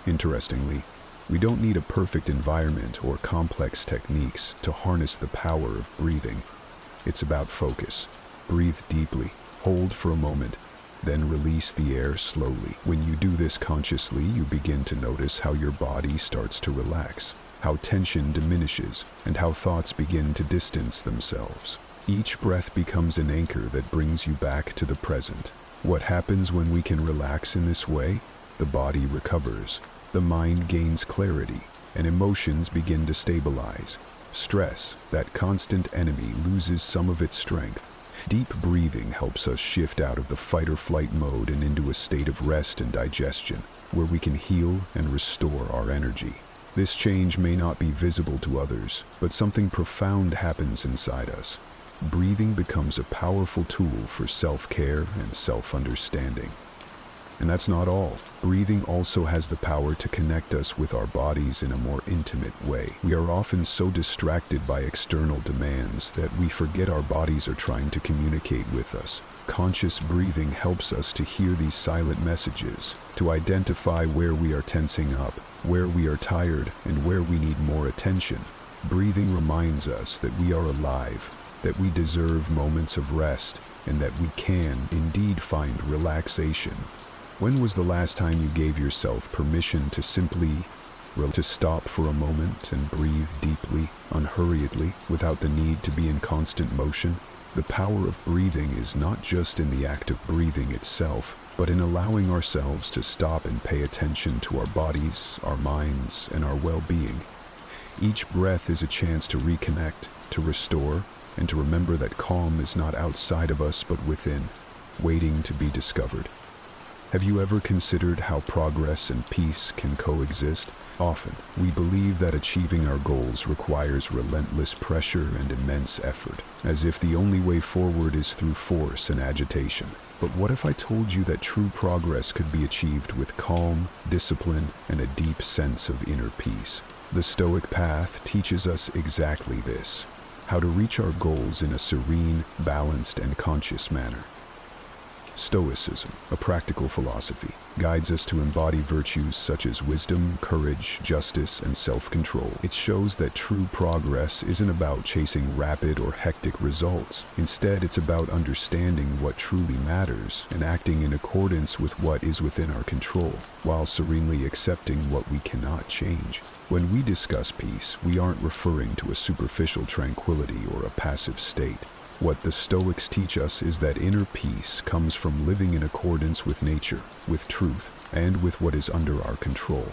Interestingly, we don't need a perfect environment or complex techniques to harness the power of breathing. It's about focus. Breathe deeply, hold for a moment, then release the air slowly. When you do this consciously, you begin to notice how your body starts to relax, how tension diminishes, and how thoughts begin to distance themselves. Each breath becomes an anchor that brings you back to the present. What happens when we can relax in this way? The body recovers, the mind gains clarity, and emotions begin to stabilize. Stress, that constant enemy, loses some of its strength, Deep breathing helps us shift out of the fight-or-flight mode and into a state of rest and digestion, where we can heal and restore our energy. This change may not be visible to others, but something profound happens inside us. Breathing becomes a powerful tool for self-care and self-understanding. And that's not all. Breathing also has the power to connect us with our bodies in a more intimate way. We are often so distracted by external demands that we forget our bodies are trying to communicate with us. Conscious breathing helps us to hear these silent messages, to identify where we are tensing up, where we are tired, and where we need more attention. Breathing reminds us that we are alive, that we deserve moments of rest, and that we can indeed find relaxation. When was the last time you gave yourself permission to simply stop for a moment and breathe deeply, unhurriedly, without the need to be in constant motion? The power of breathing is not just in the act of breathing itself, but in allowing ourselves to stop and pay attention to our bodies, our minds, and our well-being. Each breath is a chance to reconnect, to restore, and to remember that calm is not outside of us but within, waiting to be discovered. Have you ever considered how progress and peace can coexist? Often, we believe that achieving our goals requires relentless pressure and immense effort, as if the only way forward is through force and agitation. But what if I told you that true progress could be achieved with calm, discipline, and a deep sense of inner peace? The Stoic path teaches us exactly this: how to reach our goals in a serene, balanced, and conscious manner. Stoicism, a practical philosophy, guides us to embody virtues such as wisdom, courage, justice, and self-control. It shows that true progress isn't about chasing rapid or hectic results. Instead, it's about understanding what truly matters and acting in accordance with what is within our control, while serenely accepting what we cannot change. When we discuss peace, we aren't referring to a superficial tranquility or a passive state. What the Stoics teach us is that inner peace comes from living in accordance with nature, with truth, and with what is under our control.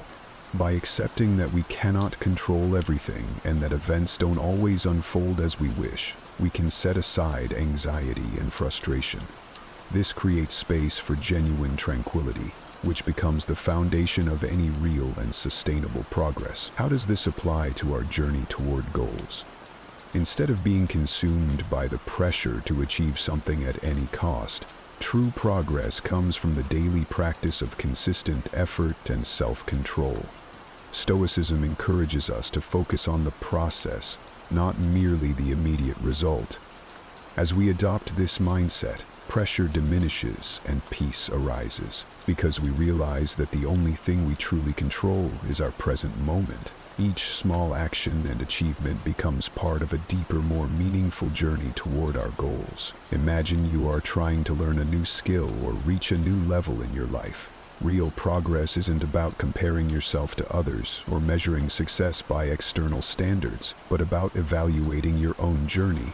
By accepting that we cannot control everything and that events don't always unfold as we wish, we can set aside anxiety and frustration. This creates space for genuine tranquility, which becomes the foundation of any real and sustainable progress. How does this apply to our journey toward goals? Instead of being consumed by the pressure to achieve something at any cost, true progress comes from the daily practice of consistent effort and self-control. Stoicism encourages us to focus on the process, not merely the immediate result. As we adopt this mindset, pressure diminishes and peace arises, because we realize that the only thing we truly control is our present moment. Each small action and achievement becomes part of a deeper, more meaningful journey toward our goals. Imagine you are trying to learn a new skill or reach a new level in your life. Real progress isn't about comparing yourself to others or measuring success by external standards, but about evaluating your own journey,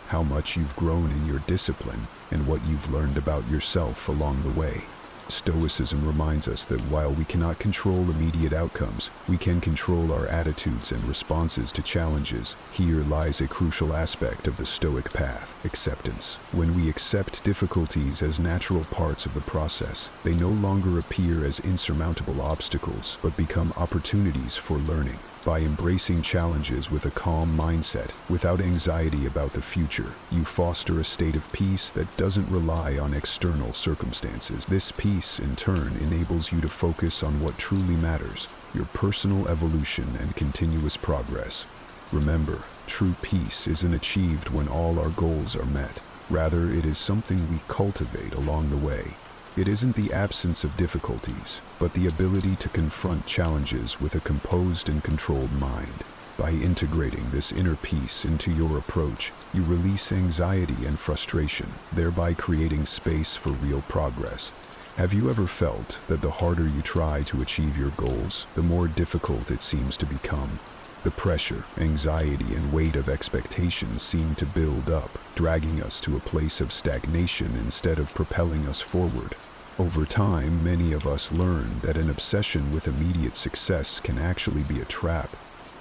how much you've grown in your discipline, and what you've learned about yourself along the way. Stoicism reminds us that while we cannot control immediate outcomes, we can control our attitudes and responses to challenges. Here lies a crucial aspect of the Stoic path: acceptance. When we accept difficulties as natural parts of the process, they no longer appear as insurmountable obstacles, but become opportunities for learning. By embracing challenges with a calm mindset, without anxiety about the future, you foster a state of peace that doesn't rely on external circumstances. This peace, in turn, enables you to focus on what truly matters: your personal evolution and continuous progress. Remember, true peace isn't achieved when all our goals are met. Rather, it is something we cultivate along the way. It isn't the absence of difficulties, but the ability to confront challenges with a composed and controlled mind. By integrating this inner peace into your approach, you release anxiety and frustration, thereby creating space for real progress. Have you ever felt that the harder you try to achieve your goals, the more difficult it seems to become? The pressure, anxiety, and weight of expectations seem to build up, dragging us to a place of stagnation instead of propelling us forward. Over time, many of us learn that an obsession with immediate success can actually be a trap.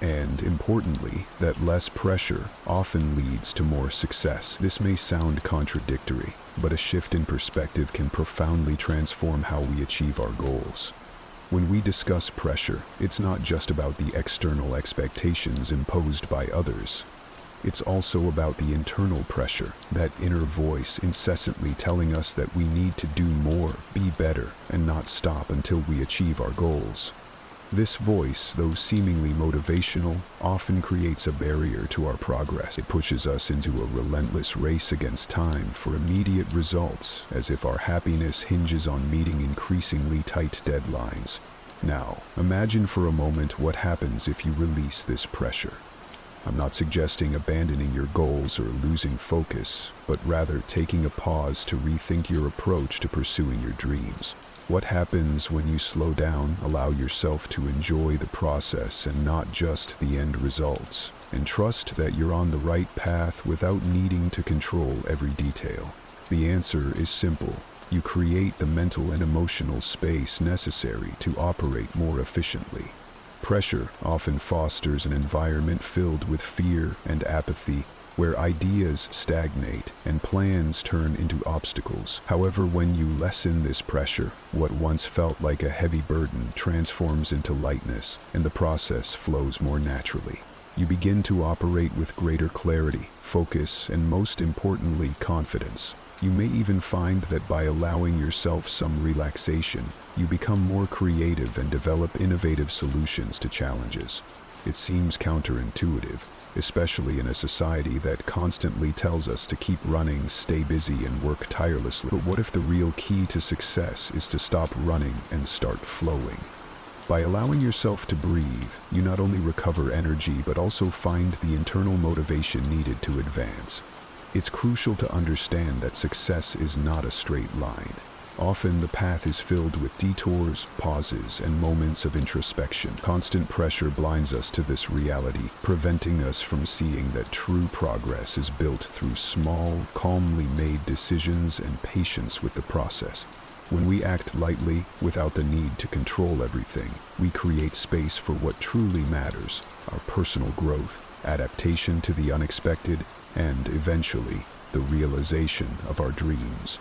And, importantly, that less pressure often leads to more success. This may sound contradictory, but a shift in perspective can profoundly transform how we achieve our goals. When we discuss pressure, it's not just about the external expectations imposed by others. It's also about the internal pressure, that inner voice incessantly telling us that we need to do more, be better, and not stop until we achieve our goals. This voice, though seemingly motivational, often creates a barrier to our progress. It pushes us into a relentless race against time for immediate results, as if our happiness hinges on meeting increasingly tight deadlines. Now, imagine for a moment what happens if you release this pressure. I'm not suggesting abandoning your goals or losing focus, but rather taking a pause to rethink your approach to pursuing your dreams. What happens when you slow down, allow yourself to enjoy the process and not just the end results, and trust that you're on the right path without needing to control every detail? The answer is simple. You create the mental and emotional space necessary to operate more efficiently. Pressure often fosters an environment filled with fear and apathy, where ideas stagnate and plans turn into obstacles. However, when you lessen this pressure, what once felt like a heavy burden transforms into lightness, and the process flows more naturally. You begin to operate with greater clarity, focus, and most importantly, confidence. You may even find that by allowing yourself some relaxation, you become more creative and develop innovative solutions to challenges. It seems counterintuitive, especially in a society that constantly tells us to keep running, stay busy, and work tirelessly. But what if the real key to success is to stop running and start flowing? By allowing yourself to breathe, you not only recover energy but also find the internal motivation needed to advance. It's crucial to understand that success is not a straight line. Often the path is filled with detours, pauses, and moments of introspection. Constant pressure blinds us to this reality, preventing us from seeing that true progress is built through small, calmly made decisions and patience with the process. When we act lightly, without the need to control everything, we create space for what truly matters: our personal growth, adaptation to the unexpected, and eventually, the realization of our dreams.